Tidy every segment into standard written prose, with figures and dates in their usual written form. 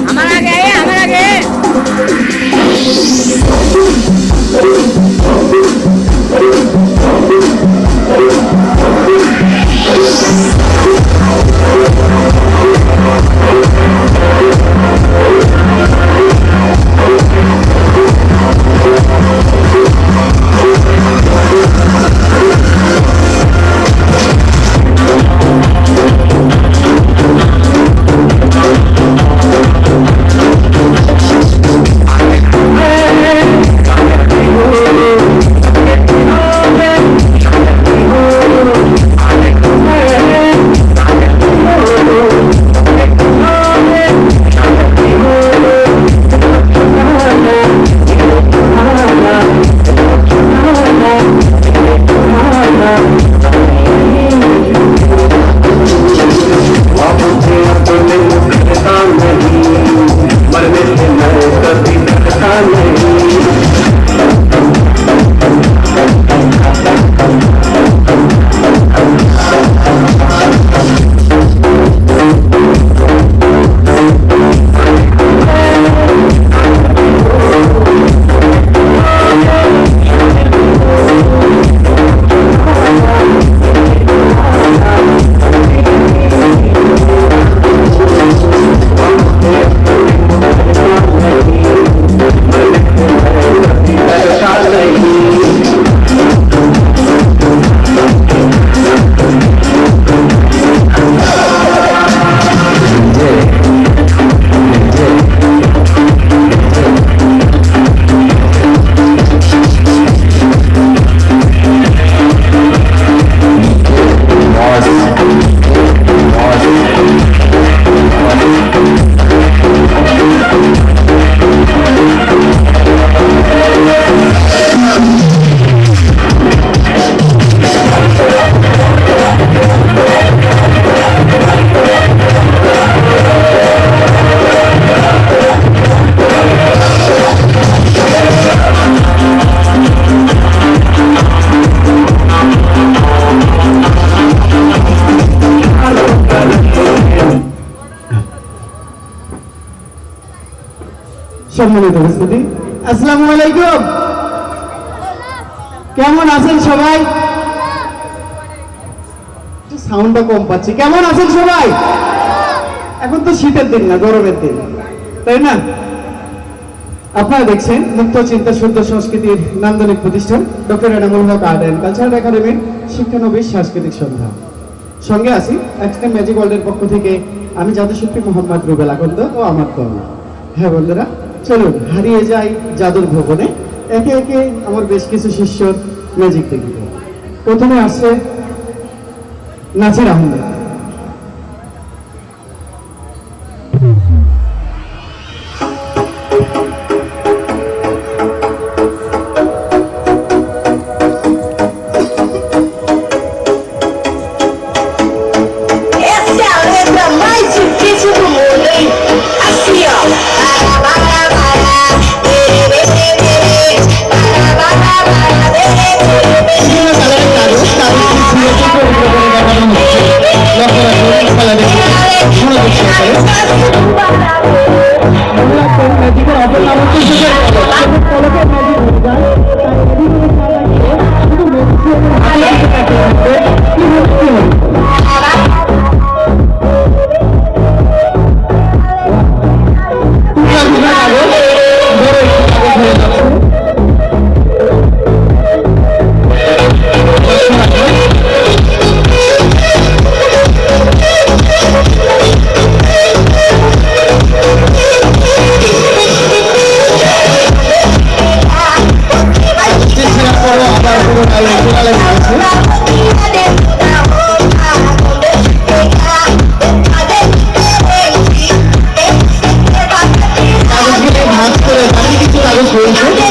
আমার আগে সম্মানিত উপস্থিতি, আসসালামু আলাইকুম। কেমন আছেন সবাই? সাউন্ডটা কম পাচ্ছি। কেমন আছেন সবাই? এখন তো শীতের দিন না, গরমের দিন, তাই না? আপনারা দেখছেন মুক্ত চিন্তা শুদ্ধ সংস্কৃতির নান্দনিক প্রতিষ্ঠান doctor Enamul Haque art and cultural একাডেমির শিক্ষানবিশ সাংস্কৃতিক সন্ধ্যা। সঙ্গে আছি এক্সট্রিম ম্যাজিক ওয়ার্ল্ডের পক্ষ থেকে আমি জাদুশিল্পী মোহাম্মদ রুবেল আকন্দ ও আমার কর্ম। হ্যাঁ বন্ধুরা, চলুন হারিয়ে যাই জাদুর ভবনে। একে একে আমার বেশ কিছু শিষ্যর ম্যাজিক দেখব। প্রথমে আসছে নাজির আহমেদ। কাগজ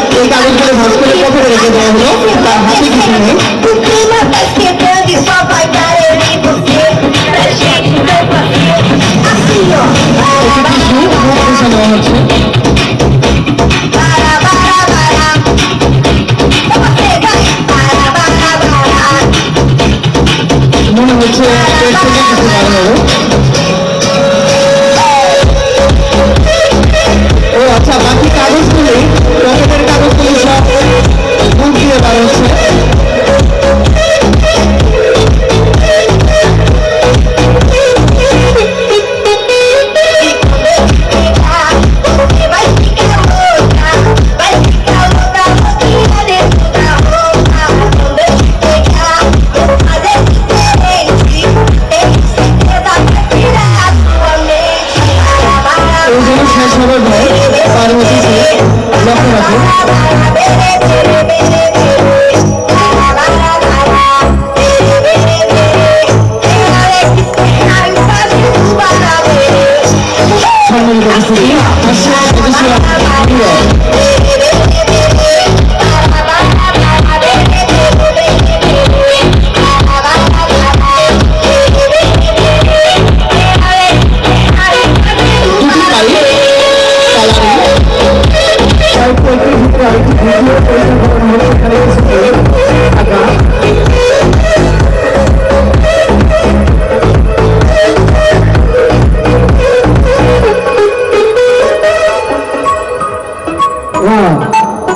মনে হচ্ছে এর থেকে কিছু ভালো হবে। ও আচ্ছা, বাকি কাগজগুলি, পকেটের কাগজগুলি সব মুখ দিয়ে বার হচ্ছে। শেষ হবে ভয়, পার্বতী লক্ষ্য রাখুন। সম্মানিত উপস্থিতি,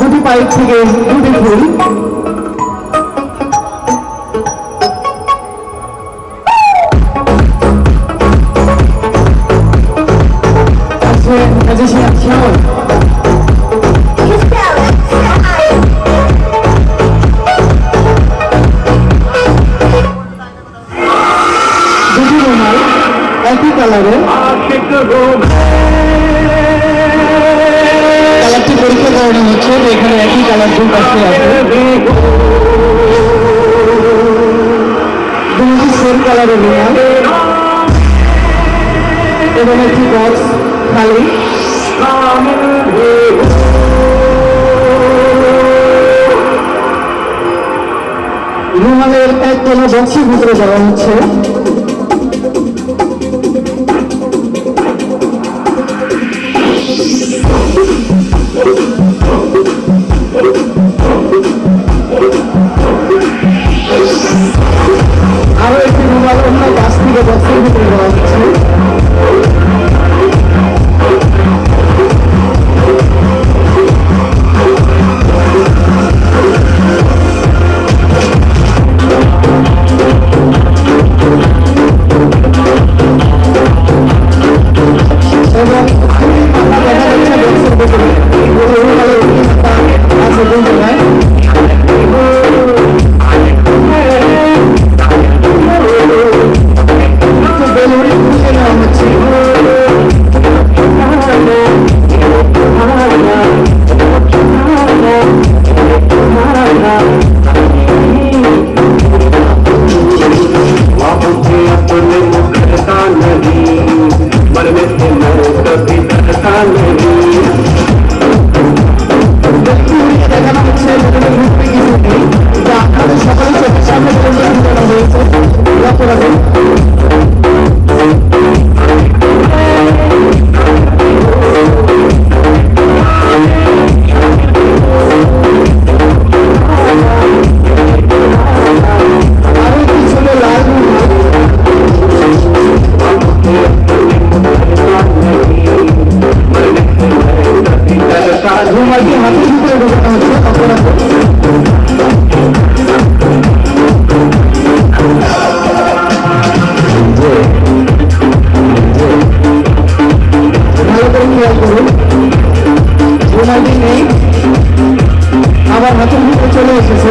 দুটি পাইপ থেকে দুটি ফুল। আছে ম্যাজিশিয়ান শ্যামল। দুটি রুমাল একই কালারের, কালারটি পরীক্ষা করানো হচ্ছে। এখানে একই কালার দুই পাশে আছে, দুটি সেম কালারের রুমাল এবং একটি বক্স খালি। রুমালের একতলা বক্সের ভিতরে দেওয়া হচ্ছে। আরো একটি রুমাল অন্য গাছ থেকে বক্সের ভিতরে দেওয়া হচ্ছে। আবার হাতের ভিতরে চলে এসেছে।